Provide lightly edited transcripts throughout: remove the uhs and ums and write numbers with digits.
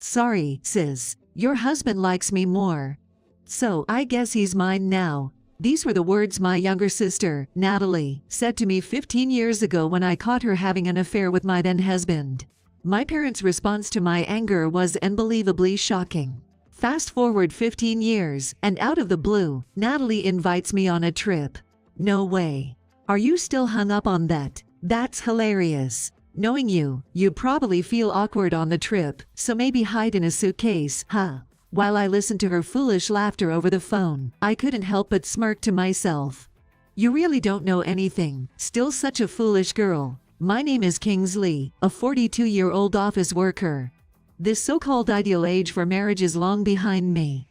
Sorry, sis. Your husband likes me more. So I guess he's mine now. These were the words my younger sister, Natalie, said to me 15 years ago when I caught her having an affair with my then husband. My parents' response to my anger was unbelievably shocking. Fast forward 15 years, and out of the blue, Natalie invites me on a trip. No way. Are you still hung up on that? That's hilarious. Knowing you, you'd probably feel awkward on the trip, so maybe hide in a suitcase, huh? While I listened to her foolish laughter over the phone, I couldn't help but smirk to myself. You really don't know anything, still such a foolish girl. My name is Kingsley, a 42-year-old office worker. This so-called ideal age for marriage is long behind me.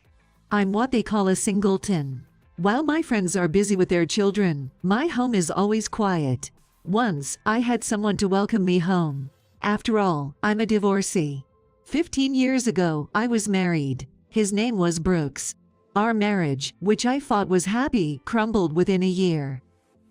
I'm what they call a singleton. While my friends are busy with their children, my home is always quiet. Once, I had someone to welcome me home. After all, I'm a divorcee. 15 years ago, I was married. His name was Brooks. Our marriage, which I thought was happy, crumbled within a year.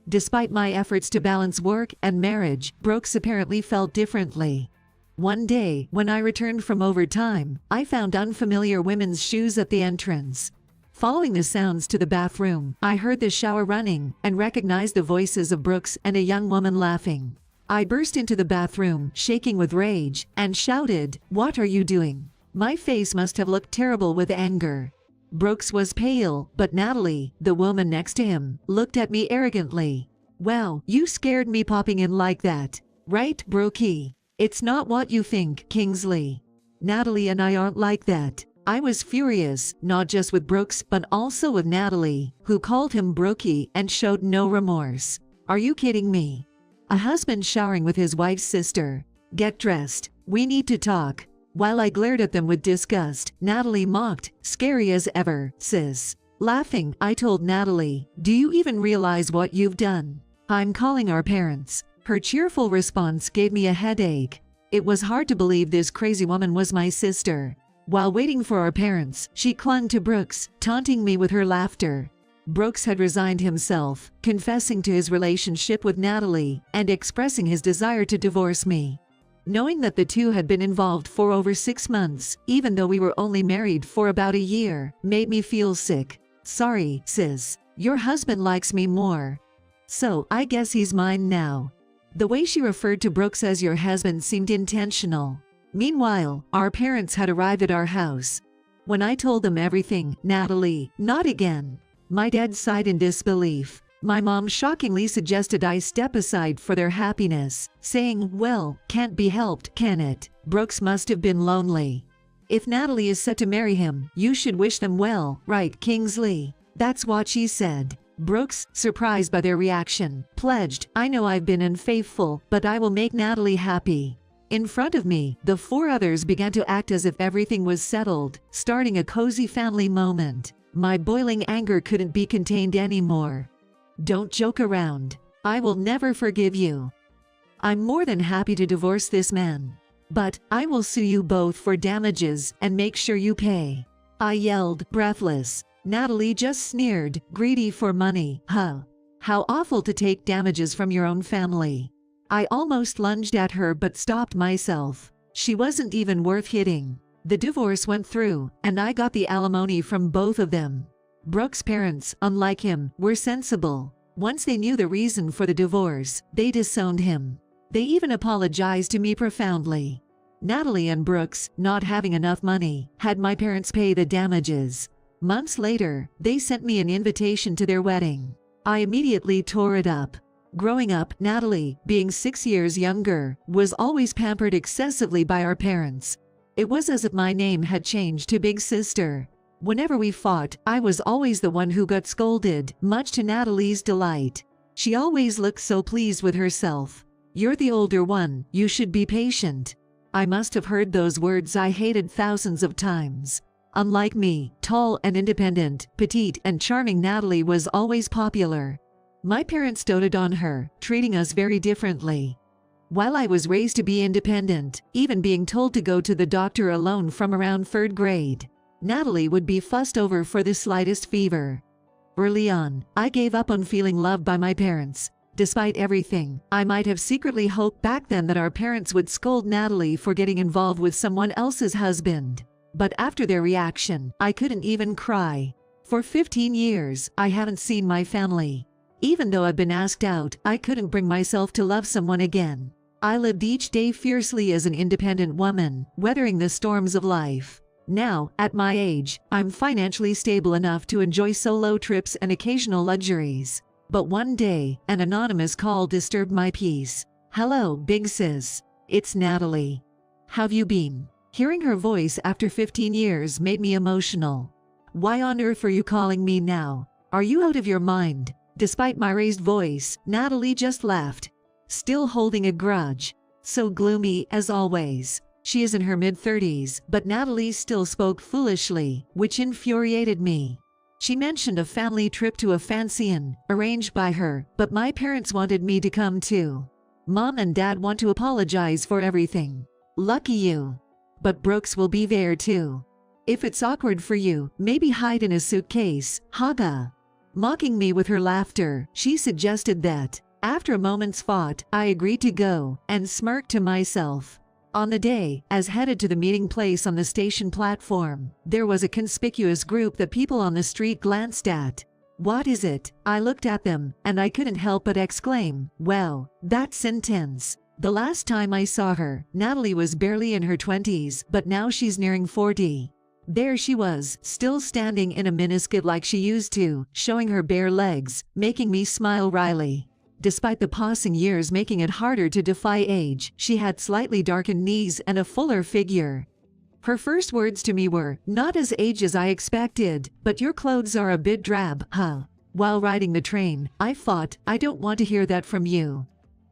Despite my efforts to balance work and marriage, Brooks apparently felt differently. One day, when I returned from overtime, I found unfamiliar women's shoes at the entrance. Following the sounds to the bathroom, I heard the shower running and recognized the voices of Brooks and a young woman laughing. I burst into the bathroom, shaking with rage, and shouted, "What are you doing?" My face must have looked terrible with anger. Brooks was pale, but Natalie, the woman next to him, looked at me arrogantly. "Well, you scared me popping in like that. Right, Brookie? It's not what you think, Kingsley. Natalie and I aren't like that." I was furious, not just with Brooks but also with Natalie, who called him Brookie and showed no remorse. Are you kidding me? A husband showering with his wife's sister. Get dressed. We need to talk. While I glared at them with disgust, Natalie mocked, "Scary as ever, sis." Laughing, I told Natalie, "Do you even realize what you've done? I'm calling our parents." Her cheerful response gave me a headache. It was hard to believe this crazy woman was my sister. While waiting for our parents, she clung to Brooks, taunting me with her laughter. Brooks had resigned himself, confessing to his relationship with Natalie and expressing his desire to divorce me. Knowing that the two had been involved for over 6 months, even though we were only married for about a year, made me feel sick. Sorry, sis. Your husband likes me more. So I guess he's mine now. The way she referred to Brooks as your husband seemed intentional. Meanwhile, our parents had arrived at our house. When I told them everything, Natalie, "Not again." My dad sighed in disbelief. My mom shockingly suggested I step aside for their happiness, saying, "Well, can't be helped, can it? Brooks must have been lonely. If Natalie is set to marry him, you should wish them well, right, Kingsley?" That's what she said. Brooks, surprised by their reaction, pledged, "I know I've been unfaithful, but I will make Natalie happy." In front of me, the 4 others began to act as if everything was settled, starting a cozy family moment. My boiling anger couldn't be contained anymore. "Don't joke around. I will never forgive you. I'm more than happy to divorce this man. But I will sue you both for damages and make sure you pay." I yelled, breathless. Natalie just sneered, "Greedy for money, huh? How awful to take damages from your own family." I almost lunged at her but stopped myself. She wasn't even worth hitting. The divorce went through, and I got the alimony from both of them. Brooks' parents, unlike him, were sensible. Once they knew the reason for the divorce, they disowned him. They even apologized to me profoundly. Natalie and Brooks, not having enough money, had my parents pay the damages. Months later, they sent me an invitation to their wedding. I immediately tore it up. Growing up, Natalie, being 6 years younger, was always pampered excessively by our parents. It was as if my name had changed to Big Sister. Whenever we fought, I was always the one who got scolded, much to Natalie's delight. She always looked so pleased with herself. "You're the older one, you should be patient." I must have heard those words I hated thousands of times. Unlike me, tall and independent, petite and charming Natalie was always popular. My parents doted on her, treating us very differently. While I was raised to be independent, even being told to go to the doctor alone from around 3rd grade, Natalie would be fussed over for the slightest fever. Early on, I gave up on feeling loved by my parents. Despite everything, I might have secretly hoped back then that our parents would scold Natalie for getting involved with someone else's husband. But after their reaction, I couldn't even cry. For 15 years, I haven't seen my family. Even though I've been asked out, I couldn't bring myself to love someone again. I lived each day fiercely as an independent woman, weathering the storms of life. Now, at my age, I'm financially stable enough to enjoy solo trips and occasional luxuries. But one day, an anonymous call disturbed my peace. "Hello, big sis. It's Natalie. How've you been?" Hearing her voice after 15 years made me emotional. "Why on earth are you calling me now? Are you out of your mind?" Despite my raised voice, Natalie just laughed, still holding a grudge. So gloomy as always. She is in her mid-30s, but Natalie still spoke foolishly, which infuriated me. She mentioned a family trip to a fancy inn, arranged by her, but my parents wanted me to come too. Mom and Dad want to apologize for everything. Lucky you. But Brooks will be there too. If it's awkward for you, maybe hide in a suitcase, haga. Mocking me with her laughter, she suggested that. After a moment's thought, I agreed to go, and smirked to myself. On the day, as headed to the meeting place on the station platform, there was a conspicuous group that people on the street glanced at. "What is it?" I looked at them, and I couldn't help but exclaim, "Wow, that's intense." The last time I saw her, Natalie was barely in her 20s, but now she's nearing 40. There she was, still standing in a miniskirt like she used to, showing her bare legs, making me smile wryly. Despite the passing years making it harder to defy age, she had slightly darkened knees and a fuller figure. Her first words to me were, "Not as aged as I expected, but your clothes are a bit drab, huh?" While riding the train, I thought, I don't want to hear that from you.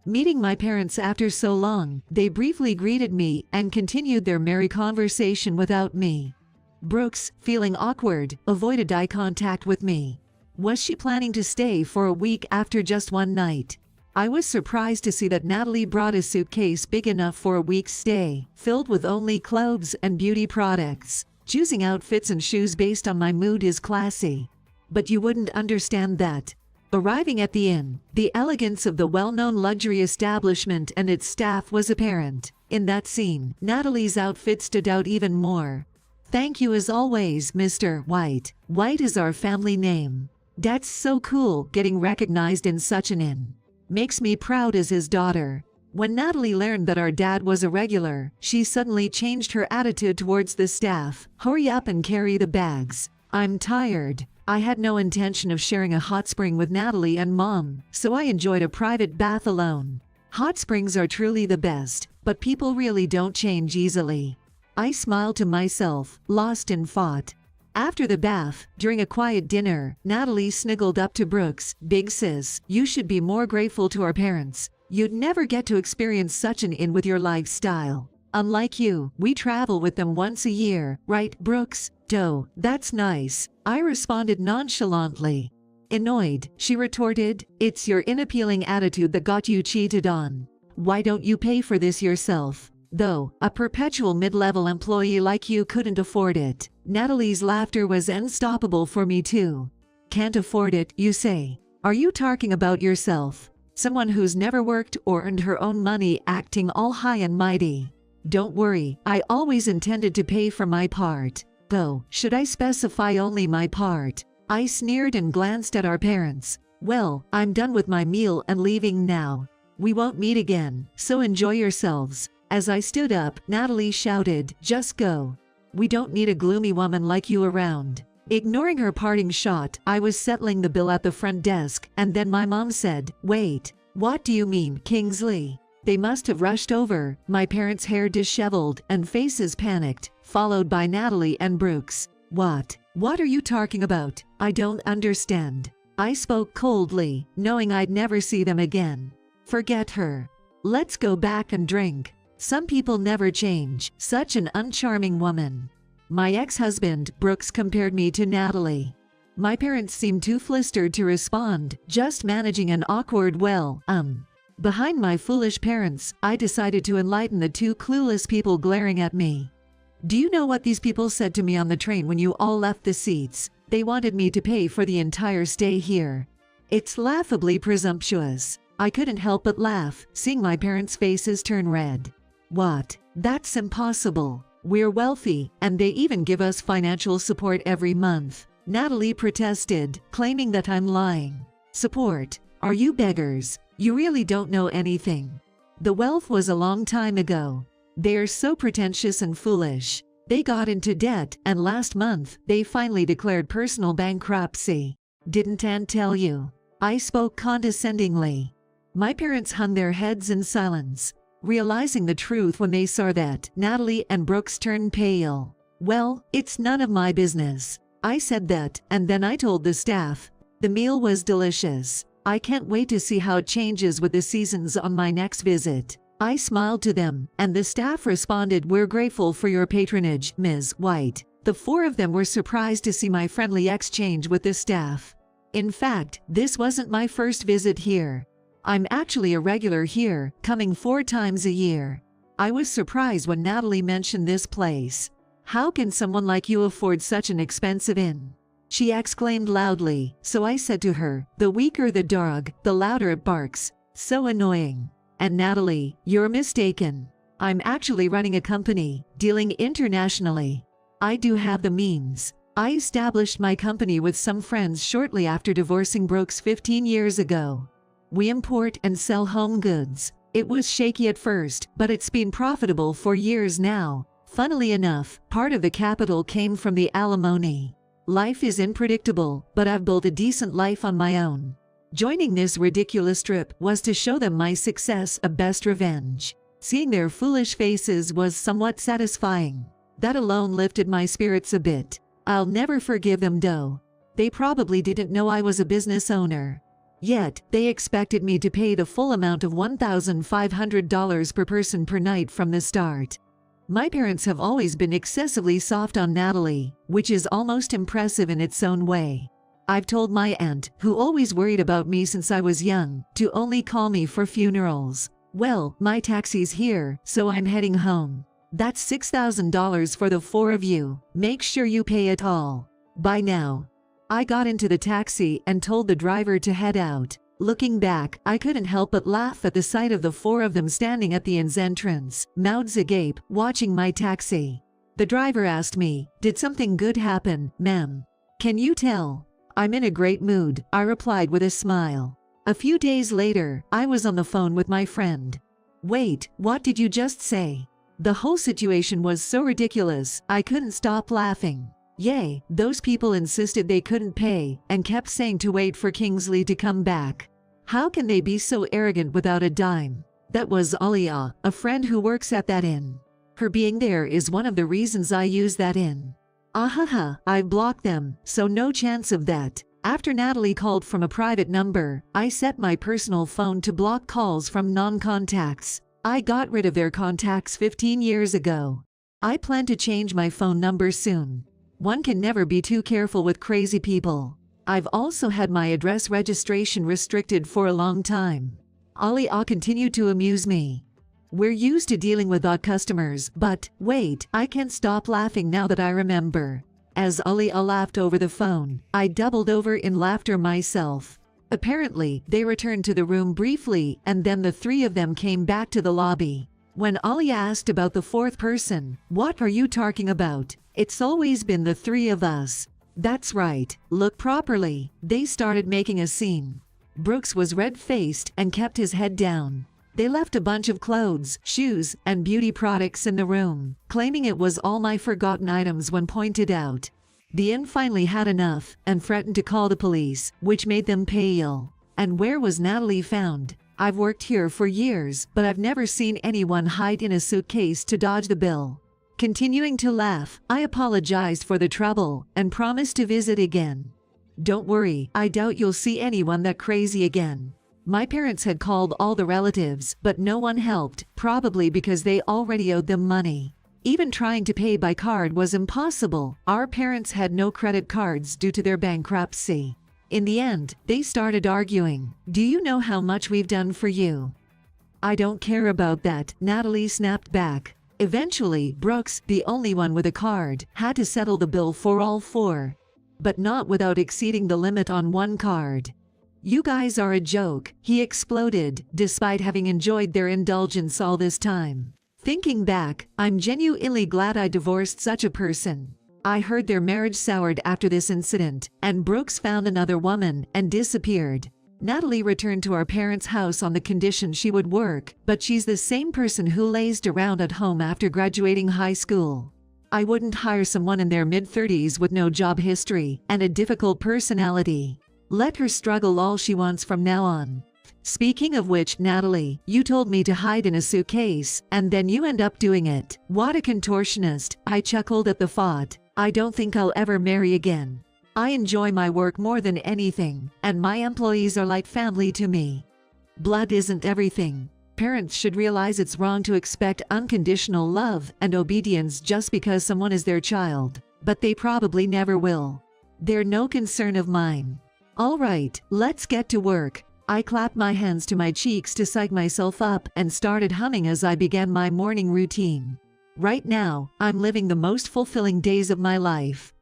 Meeting my parents after so long, they briefly greeted me and continued their merry conversation without me. Brooks, feeling awkward, avoided eye contact with me. Was she planning to stay for a week after just one night? I was surprised to see that Natalie brought a suitcase big enough for a week's stay, filled with only clothes and beauty products. Choosing outfits and shoes based on my mood is classy. But you wouldn't understand that. Arriving at the inn, the elegance of the well-known luxury establishment and its staff was apparent. In that scene, Natalie's outfit stood out even more. "Thank you as always, Mr. White. White is our family name. That's so cool, getting recognized in such an inn. Makes me proud as his daughter." When Natalie learned that our dad was a regular, she suddenly changed her attitude towards the staff. "Hurry up and carry the bags. I'm tired." I had no intention of sharing a hot spring with Natalie and Mom, so I enjoyed a private bath alone. Hot springs are truly the best, but people really don't change easily. I smiled to myself, lost in thought. After the bath, during a quiet dinner, Natalie snuggled up to Brooks. "Big sis, you should be more grateful to our parents. You'd never get to experience such an inn with your lifestyle. Unlike you, we travel with them once a year, right, Brooks?" "Doh, that's nice," I responded nonchalantly. Annoyed, she retorted, "It's your inappealing attitude that got you cheated on. Why don't you pay for this yourself? Though, a perpetual mid-level employee like you couldn't afford it." Natalie's laughter was unstoppable for me too. "Can't afford it, you say? Are you talking about yourself? Someone who's never worked or earned her own money, acting all high and mighty? Don't worry, I always intended to pay for my part. Though, should I specify only my part?" I sneered and glanced at our parents. "Well, I'm done with my meal and leaving now. We won't meet again, so enjoy yourselves." As I stood up, Natalie shouted, "Just go. We don't need a gloomy woman like you around." Ignoring her parting shot, I was settling the bill at the front desk, and then my mom said, "Wait, what do you mean, Kingsley?" They must have rushed over, my parents' hair disheveled and faces panicked, followed by Natalie and Brooks. What are you talking about? I don't understand." I spoke coldly, knowing I'd never see them again. "Forget her. Let's go back and drink. Some people never change." Such an uncharming woman. My ex-husband, Brooks, compared me to Natalie. My parents seemed too flustered to respond, just managing an awkward Behind my foolish parents, I decided to enlighten the two clueless people glaring at me. "Do you know what these people said to me on the train when you all left the seats? They wanted me to pay for the entire stay here. It's laughably presumptuous. I couldn't help but laugh, seeing my parents' faces turn red. What? That's impossible. We're wealthy, and they even give us financial support every month. Natalie protested, claiming that I'm lying. Support? Are you beggars? You really don't know anything. The wealth was a long time ago. They're so pretentious and foolish. They got into debt, and last month, they finally declared personal bankruptcy. Didn't Aunt tell you? I spoke condescendingly. My parents hung their heads in silence, realizing the truth when they saw that Natalie and Brooks turned pale. Well, it's none of my business. I said that, and then I told the staff. The meal was delicious. I can't wait to see how it changes with the seasons on my next visit. I smiled to them, and the staff responded, "We're grateful for your patronage, Ms. White." The four of them were surprised to see my friendly exchange with the staff. In fact, this wasn't my first visit here. I'm actually a regular here, coming 4 times a year. I was surprised when Natalie mentioned this place. "How can someone like you afford such an expensive inn?" she exclaimed loudly, so I said to her, "The weaker the dog, the louder it barks. So annoying." "And Natalie, you're mistaken. I'm actually running a company, dealing internationally. I do have the means. I established my company with some friends shortly after divorcing Brooks 15 years ago. We import and sell home goods. It was shaky at first, but it's been profitable for years now. Funnily enough, part of the capital came from the alimony. Life is unpredictable, but I've built a decent life on my own. Joining this ridiculous trip was to show them my success, a best revenge. Seeing their foolish faces was somewhat satisfying. That alone lifted my spirits a bit. I'll never forgive them though. They probably didn't know I was a business owner. Yet, they expected me to pay the full amount of $1,500 per person per night from the start. My parents have always been excessively soft on Natalie, which is almost impressive in its own way. I've told my aunt, who always worried about me since I was young, to only call me for funerals. Well, my taxi's here, so I'm heading home. That's $6,000 for the 4 of you. Make sure you pay it all. Bye now. I got into the taxi and told the driver to head out. Looking back, I couldn't help but laugh at the sight of the 4 of them standing at the inn's entrance, mouths agape, watching my taxi. The driver asked me, "Did something good happen, ma'am?" "Can you tell?" "I'm in a great mood," I replied with a smile. A few days later, I was on the phone with my friend. "Wait, what did you just say?" The whole situation was so ridiculous, I couldn't stop laughing. Yay, those people insisted they couldn't pay, and kept saying to wait for Kingsley to come back. How can they be so arrogant without a dime? That was Alia, a friend who works at that inn. Her being there is one of the reasons I use that inn. Ahaha, I blocked them, so no chance of that. After Natalie called from a private number, I set my personal phone to block calls from non-contacts. I got rid of their contacts 15 years ago. I plan to change my phone number soon. One can never be too careful with crazy people. I've also had my address registration restricted for a long time. Alia continued to amuse me. We're used to dealing with odd customers, but wait, I can't stop laughing now that I remember. As Alia laughed over the phone, I doubled over in laughter myself. Apparently, they returned to the room briefly, and then the 3 of them came back to the lobby. When Alia asked about the 4th person, "What are you talking about? It's always been the 3 of us." "That's right, look properly." They started making a scene. Brooks was red-faced and kept his head down. They left a bunch of clothes, shoes, and beauty products in the room, claiming it was all my forgotten items when pointed out. The inn finally had enough and threatened to call the police, which made them pale. And where was Natalie found? I've worked here for years, but I've never seen anyone hide in a suitcase to dodge the bill. Continuing to laugh, I apologized for the trouble and promised to visit again. "Don't worry, I doubt you'll see anyone that crazy again." My parents had called all the relatives, but no one helped, probably because they already owed them money. Even trying to pay by card was impossible. Our parents had no credit cards due to their bankruptcy. In the end, they started arguing. "Do you know how much we've done for you?" "I don't care about that," Natalie snapped back. Eventually, Brooks, the only one with a card, had to settle the bill for all 4. But not without exceeding the limit on one card. You guys are a joke, he exploded, despite having enjoyed their indulgence all this time. Thinking back, I'm genuinely glad I divorced such a person. I heard their marriage soured after this incident, and Brooks found another woman and disappeared. Natalie returned to our parents' house on the condition she would work, but she's the same person who lazed around at home after graduating high school. I wouldn't hire someone in their mid-30s with no job history and a difficult personality. Let her struggle all she wants from now on. Speaking of which, Natalie, you told me to hide in a suitcase, and then you end up doing it. What a contortionist, I chuckled at the thought. I don't think I'll ever marry again. I enjoy my work more than anything, and my employees are like family to me. Blood isn't everything. Parents should realize it's wrong to expect unconditional love and obedience just because someone is their child, but they probably never will. They're no concern of mine. All right, let's get to work. I clapped my hands to my cheeks to psych myself up and started humming as I began my morning routine. Right now, I'm living the most fulfilling days of my life.